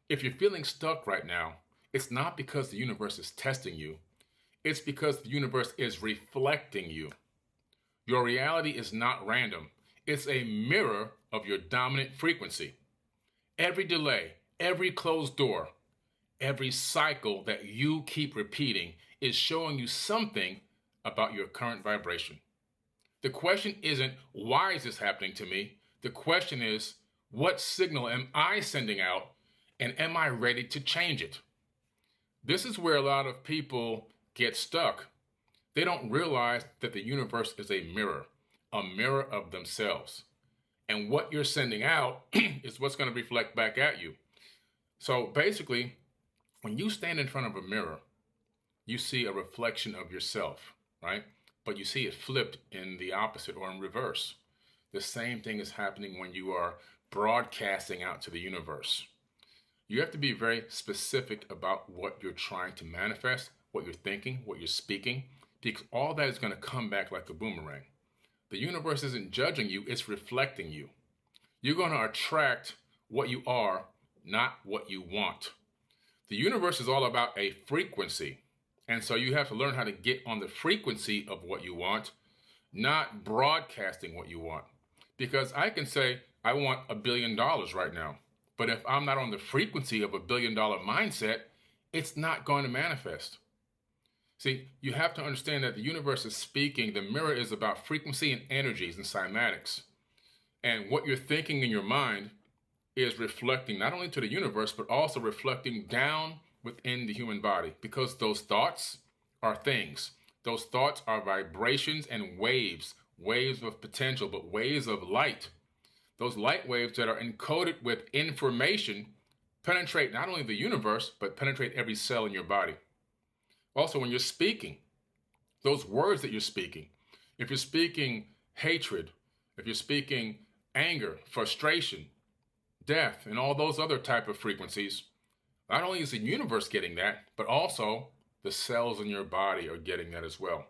If you're feeling stuck right now, it's not because the universe is testing you. It's because the universe is reflecting you. Your reality is not random. It's a mirror of your dominant frequency. Every delay, every closed door, every cycle that you keep repeating is showing you something about your current vibration. The question isn't, why is this happening to me? The question is, what signal am I sending out, and am I ready to change it? This is where a lot of people get stuck. They don't realize that the universe is a mirror of themselves. And what you're sending out is what's going to reflect back at you. So basically, when you stand in front of a mirror, you see a reflection of yourself, right? But you see it flipped in the opposite or in reverse. The same thing is happening when you are broadcasting out to the universe. You have to be very specific about what you're trying to manifest, what you're thinking, what you're speaking, because all that is going to come back like a boomerang. The universe isn't judging you, it's reflecting you. You're going to attract what you are, not what you want. The universe is all about a frequency. And so you have to learn how to get on the frequency of what you want, not broadcasting what you want. Because I can say, I want $1 billion right now. But if I'm not on the frequency of $1 billion mindset, it's not going to manifest. See, you have to understand that the universe is speaking. The mirror is about frequency and energies and cymatics. And what you're thinking in your mind is reflecting not only to the universe, but also reflecting down within the human body, because those thoughts are things. Those thoughts are vibrations and waves of potential, but waves of light. Those light waves that are encoded with information penetrate not only the universe, but penetrate every cell in your body. Also, when you're speaking, those words that you're speaking, if you're speaking hatred, if you're speaking anger, frustration, death, and all those other type of frequencies, not only is the universe getting that, but also the cells in your body are getting that as well.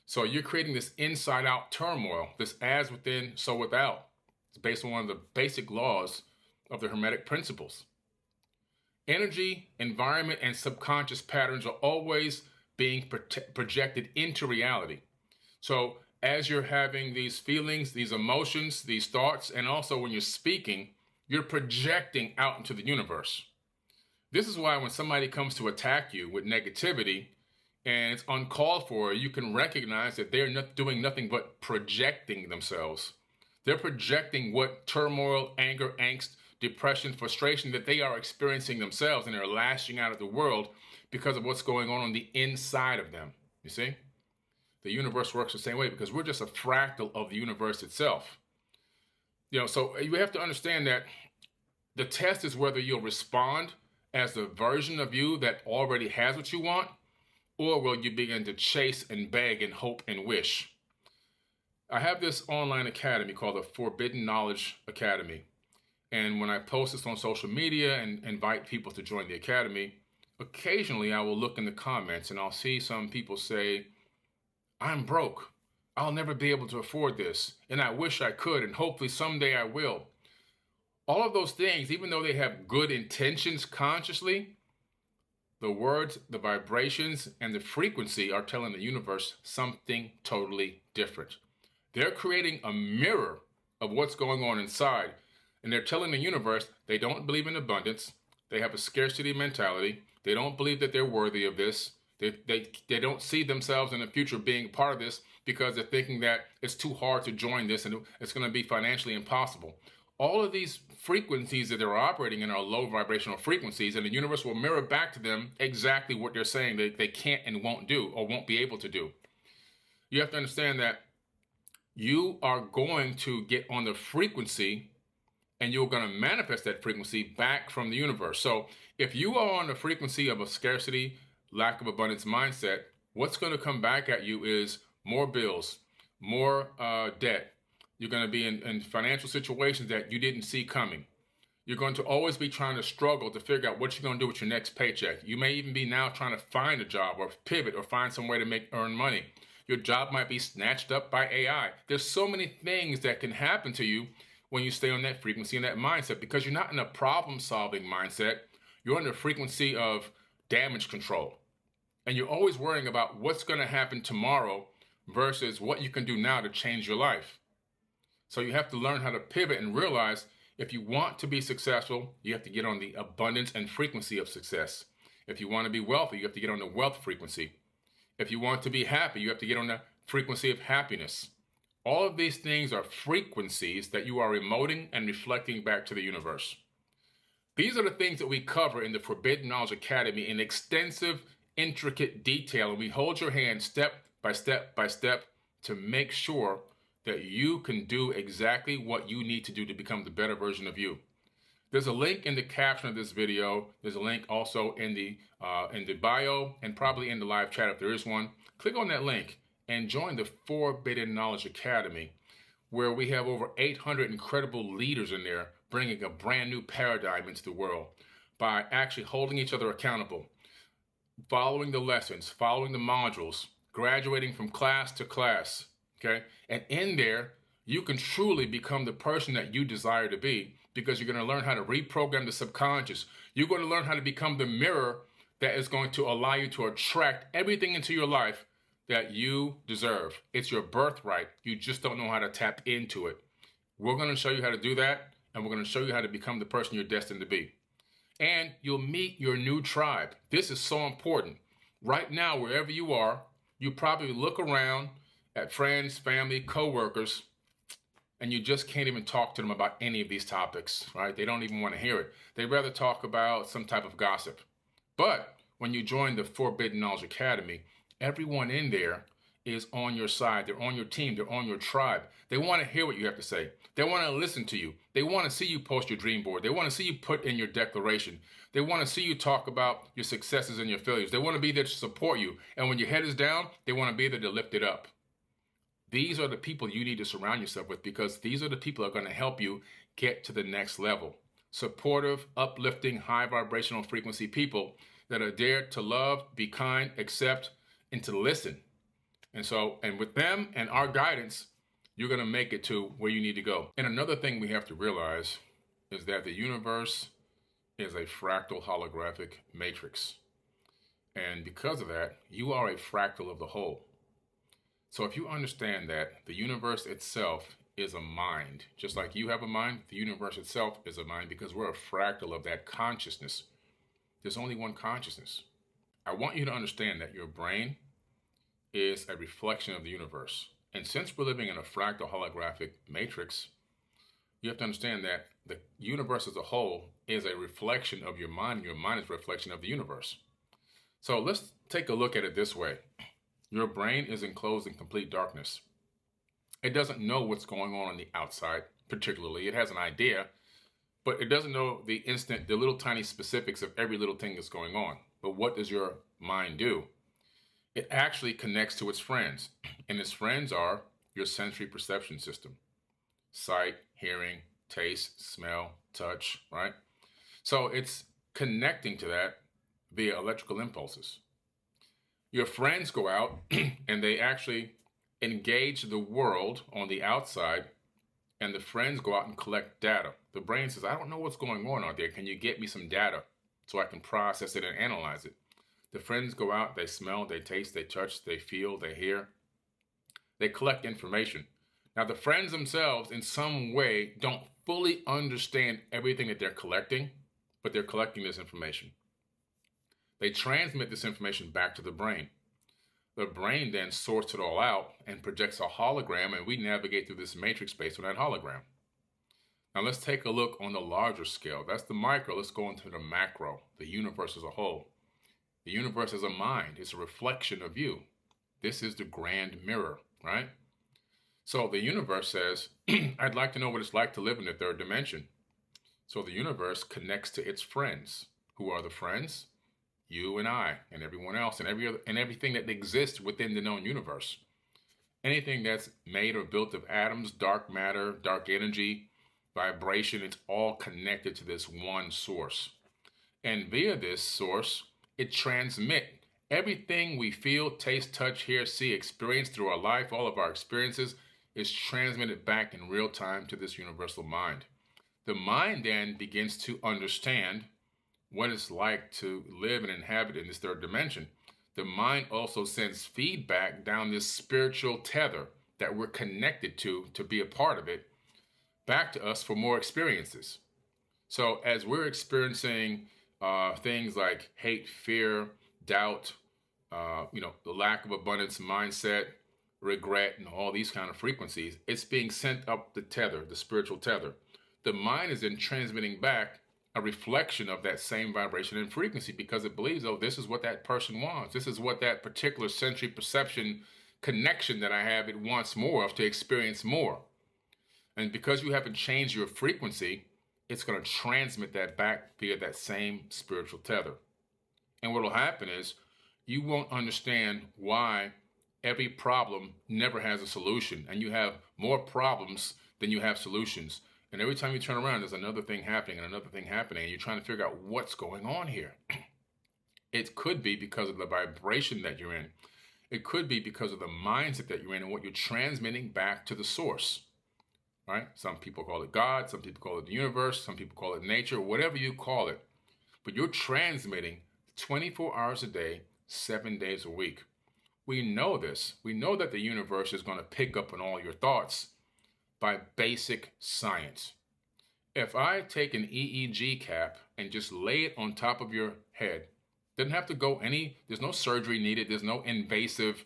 So you're creating this inside-out turmoil, this as within, so without. It's based on one of the basic laws of the Hermetic principles. Energy, environment, and subconscious patterns are always being projected into reality. So as you're having these feelings, these emotions, these thoughts, and also when you're speaking, you're projecting out into the universe. This is why when somebody comes to attack you with negativity and it's uncalled for, you can recognize that they're not doing nothing but projecting themselves. They're projecting what turmoil, anger, angst, depression, frustration that they are experiencing themselves, and they're lashing out at the world because of what's going on the inside of them. You see? The universe works the same way because we're just a fractal of the universe itself. So you have to understand that the test is whether you'll respond as the version of you that already has what you want, or will you begin to chase and beg and hope and wish? I have this online academy called the Forbidden Knowledge Academy. And when I post this on social media and invite people to join the academy, occasionally I will look in the comments and I'll see some people say, I'm broke. I'll never be able to afford this. And I wish I could, and hopefully someday I will. All of those things, even though they have good intentions consciously, the words, the vibrations, and the frequency are telling the universe something totally different. They're creating a mirror of what's going on inside. And they're telling the universe they don't believe in abundance. They have a scarcity mentality. They don't believe that they're worthy of this. They don't see themselves in the future being part of this because they're thinking that it's too hard to join this and it's going to be financially impossible. All of these frequencies that they're operating in are low vibrational frequencies, and the universe will mirror back to them exactly what they're saying they can't and won't do or won't be able to do. You have to understand that you are going to get on the frequency and you're going to manifest that frequency back from the universe. So if you are on the frequency of a scarcity, lack of abundance mindset, what's going to come back at you is more bills, more debt. You're going to be in financial situations that you didn't see coming. You're going to always be trying to struggle to figure out what you're going to do with your next paycheck. You may even be now trying to find a job or pivot or find some way to earn money. Your job might be snatched up by AI. There's so many things that can happen to you when you stay on that frequency and that mindset, because you're not in a problem-solving mindset. You're on the frequency of damage control. And you're always worrying about what's going to happen tomorrow versus what you can do now to change your life. So you have to learn how to pivot and realize if you want to be successful, you have to get on the abundance and frequency of success. If you want to be wealthy, you have to get on the wealth frequency. If you want to be happy, you have to get on the frequency of happiness. All of these things are frequencies that you are emoting and reflecting back to the universe. These are the things that we cover in the Forbidden Knowledge Academy in extensive, intricate detail, and we hold your hand step by step by step to make sure that you can do exactly what you need to do to become the better version of you. There's a link in the caption of this video. There's a link also in the bio and probably in the live chat if there is one. Click on that link and join the Forbidden Knowledge Academy, where we have over 800 incredible leaders in there bringing a brand new paradigm into the world by actually holding each other accountable, following the lessons, following the modules, graduating from class to class, okay? And in there, you can truly become the person that you desire to be because you're going to learn how to reprogram the subconscious. You're going to learn how to become the mirror that is going to allow you to attract everything into your life that you deserve. It's your birthright. You just don't know how to tap into it. We're going to show you how to do that, and we're going to show you how to become the person you're destined to be. And you'll meet your new tribe. This is so important. Right now, wherever you are, you probably look around at friends, family, coworkers, and you just can't even talk to them about any of these topics, right? They don't even want to hear it. They'd rather talk about some type of gossip. But when you join the Forbidden Knowledge Academy, everyone in there is on your side. They're on your team. They're on your tribe. They want to hear what you have to say. They want to listen to you. They want to see you post your dream board. They want to see you put in your declaration. They want to see you talk about your successes and your failures. They want to be there to support you. And when your head is down, they want to be there to lift it up. These are the people you need to surround yourself with because these are the people that are going to help you get to the next level. Supportive, uplifting, high vibrational frequency people that are there to love, be kind, accept, and to listen. And with them and our guidance, you're going to make it to where you need to go. And another thing we have to realize is that the universe is a fractal holographic matrix. And because of that, you are a fractal of the whole. So if you understand that the universe itself is a mind, just like you have a mind, the universe itself is a mind because we're a fractal of that consciousness. There's only one consciousness. I want you to understand that your brain is a reflection of the universe. And since we're living in a fractal holographic matrix, you have to understand that the universe as a whole is a reflection of your mind, and your mind is a reflection of the universe. So let's take a look at it this way. Your brain is enclosed in complete darkness. It doesn't know what's going on the outside, particularly. It has an idea, but it doesn't know the little tiny specifics of every little thing that's going on. But what does your mind do? It actually connects to its friends, and its friends are your sensory perception system. Sight, hearing, taste, smell, touch, right? So it's connecting to that via electrical impulses. Your friends go out and they actually engage the world on the outside, and the friends go out and collect data. The brain says, I don't know what's going on out there. Can you get me some data so I can process it and analyze it? The friends go out, they smell, they taste, they touch, they feel, they hear. They collect information. Now, the friends themselves, in some way, don't fully understand everything that they're collecting, but they're collecting this information. They transmit this information back to the brain. The brain then sorts it all out and projects a hologram, and we navigate through this matrix based on that hologram. Now, let's take a look on the larger scale. That's the micro. Let's go into the macro, the universe as a whole. The universe is a mind. It's a reflection of you. This is the grand mirror, right? So the universe says, I'd like to know what it's like to live in the third dimension. So the universe connects to its friends. Who are the friends? You and I and everyone else and everything that exists within the known universe. Anything that's made or built of atoms, dark matter, dark energy, vibration, it's all connected to this one source. And via this source, it transmits everything we feel, taste, touch, hear, see, experience through our life. All of our experiences is transmitted back in real time to this universal mind. The mind then begins to understand what it's like to live and inhabit in this third dimension, the mind also sends feedback down this spiritual tether that we're connected to be a part of it, back to us for more experiences. So as we're experiencing things like hate, fear, doubt, the lack of abundance mindset, regret, and all these kind of frequencies, it's being sent up the tether, the spiritual tether. The mind is then transmitting back a reflection of that same vibration and frequency because it believes, oh, this is what that person wants. This is what that particular sensory perception connection that I have, it wants more of to experience more. And because you haven't changed your frequency, it's going to transmit that back via that same spiritual tether. And what will happen is you won't understand why every problem never has a solution, and you have more problems than you have solutions. And every time you turn around, there's another thing happening and another thing happening, and you're trying to figure out what's going on here. It could be because of the vibration that you're in. It could be because of the mindset that you're in and what you're transmitting back to the source. Right? Some people call it God, some people call it the universe, some people call it nature, whatever you call it. But you're transmitting 24 hours a day, 7 days a week. We know this. We know that the universe is going to pick up on all your thoughts by basic science. If I take an EEG cap and just lay it on top of your head, doesn't have to go there's no surgery needed, there's no invasive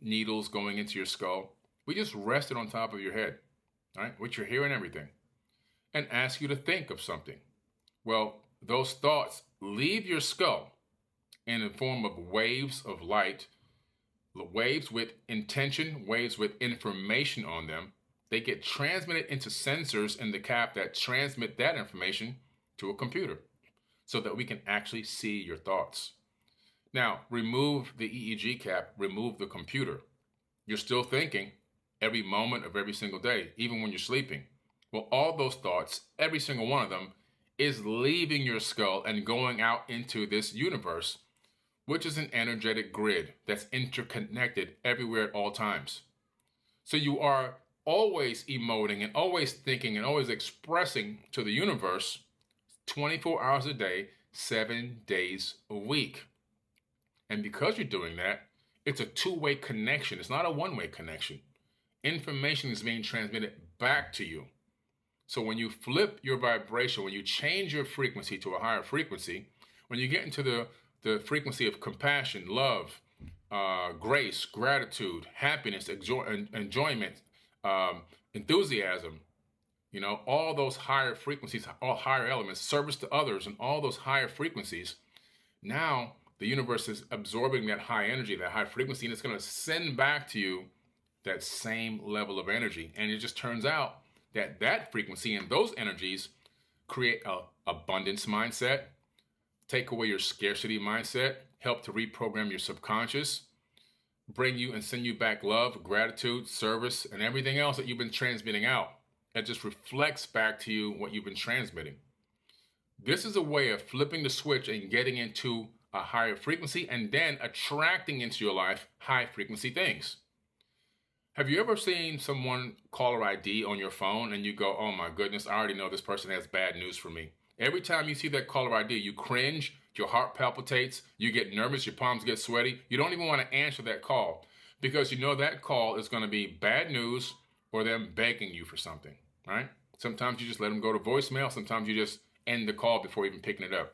needles going into your skull. We just rest it on top of your head, right, which you're hearing everything, and ask you to think of something. Well, those thoughts leave your skull in the form of waves of light, waves with intention, waves with information on them. They get transmitted into sensors in the cap that transmit that information to a computer so that we can actually see your thoughts. Now, remove the EEG cap, remove the computer. You're still thinking every moment of every single day, even when you're sleeping. Well, all those thoughts, every single one of them, is leaving your skull and going out into this universe, which is an energetic grid that's interconnected everywhere at all times. So you are always emoting and always thinking and always expressing to the universe 24 hours a day, 7 days a week. And because you're doing that, it's a two-way connection. It's not a one-way connection. Information is being transmitted back to you. So when you flip your vibration, when you change your frequency to a higher frequency, when you get into the frequency of compassion, love, grace, gratitude, happiness, enjoyment, enthusiasm, all those higher frequencies, all higher elements, service to others, and all those higher frequencies, now the universe is absorbing that high energy, that high frequency, and it's going to send back to you that same level of energy. And it just turns out that frequency and those energies create a abundance mindset, take away your scarcity mindset, help to reprogram your subconscious, bring you and send you back love, gratitude, service, and everything else that you've been transmitting out. It just reflects back to you what you've been transmitting. This is a way of flipping the switch and getting into a higher frequency and then attracting into your life high frequency things. Have you ever seen someone caller ID on your phone and you go, oh my goodness, I already know this person has bad news for me? Every time you see that caller ID, you cringe, your heart palpitates, you get nervous, your palms get sweaty. You don't even want to answer that call because you know that call is going to be bad news or them begging you for something, right? Sometimes you just let them go to voicemail. Sometimes you just end the call before even picking it up.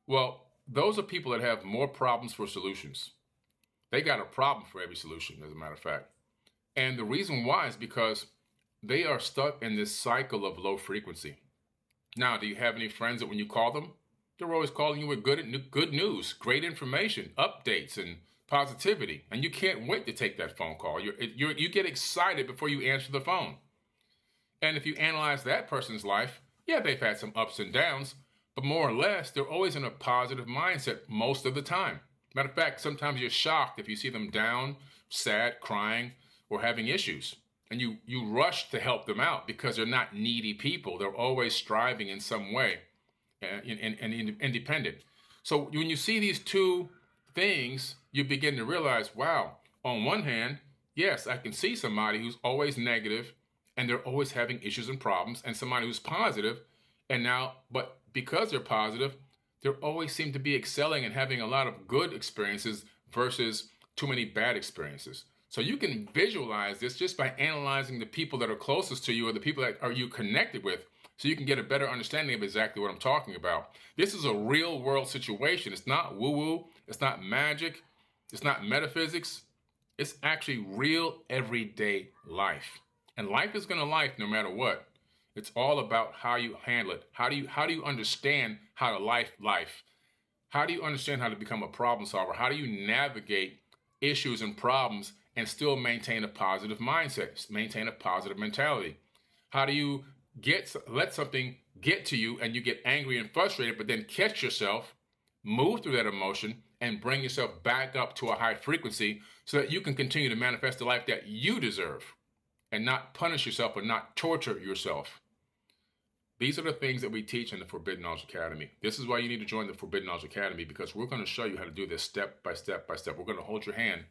Well, those are people that have more problems for solutions. They got a problem for every solution, as a matter of fact. And the reason why is because they are stuck in this cycle of low frequency. Now, do you have any friends that when you call them, they're always calling you with good news, great information, updates, and positivity. And you can't wait to take that phone call. You get excited before you answer the phone. And if you analyze that person's life, yeah, they've had some ups and downs, but more or less, they're always in a positive mindset most of the time. Matter of fact, sometimes you're shocked if you see them down, sad, crying, or having issues. And you rush to help them out because they're not needy people. They're always striving in some way and independent. So when you see these two things, you begin to realize, wow, on one hand, yes, I can see somebody who's always negative and they're always having issues and problems, and somebody who's positive, but because they're positive, they always seem to be excelling and having a lot of good experiences versus too many bad experiences. So you can visualize this just by analyzing the people that are closest to you or the people that are you connected with, so you can get a better understanding of exactly what I'm talking about. This is a real world situation. It's not woo-woo. It's not magic. It's not metaphysics. It's actually real everyday life. And life is going to life no matter what. It's all about how you handle it. How do you understand how to life? How do you understand how to become a problem solver? How do you navigate issues and problems and still maintain a positive mindset, maintain a positive mentality? How do you let something get to you and you get angry and frustrated, but then catch yourself, move through that emotion, and bring yourself back up to a high frequency so that you can continue to manifest the life that you deserve and not punish yourself or not torture yourself? These are the things that we teach in the Forbidden Knowledge Academy. This is why you need to join the Forbidden Knowledge Academy, because we're going to show you how to do this step by step by step. We're going to hold your hand,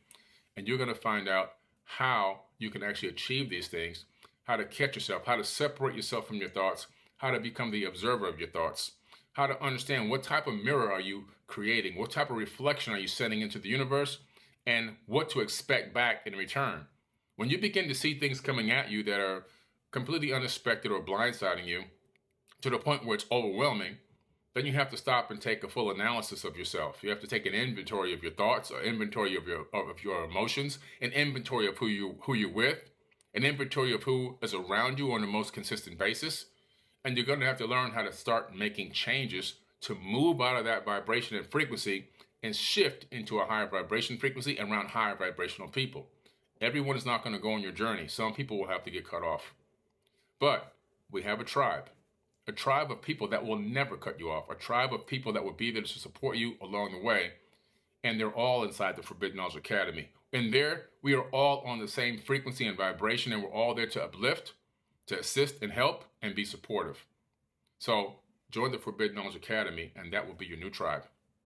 and you're going to find out how you can actually achieve these things, how to catch yourself, how to separate yourself from your thoughts, how to become the observer of your thoughts, how to understand what type of mirror are you creating, what type of reflection are you sending into the universe, and what to expect back in return. When you begin to see things coming at you that are completely unexpected or blindsiding you to the point where it's overwhelming, then you have to stop and take a full analysis of yourself. You have to take an inventory of your thoughts, an inventory of your emotions, an inventory of who you're with, an inventory of who is around you on the most consistent basis. And you're going to have to learn how to start making changes to move out of that vibration and frequency and shift into a higher vibration frequency around higher vibrational people. Everyone is not going to go on your journey. Some people will have to get cut off. But we have a tribe of people that will never cut you off, a tribe of people that will be there to support you along the way. And they're all inside the Forbidden Knowledge Academy. And there, we are all on the same frequency and vibration, and we're all there to uplift, to assist and help, and be supportive. So join the Forbidden Knowledge Academy, and that will be your new tribe.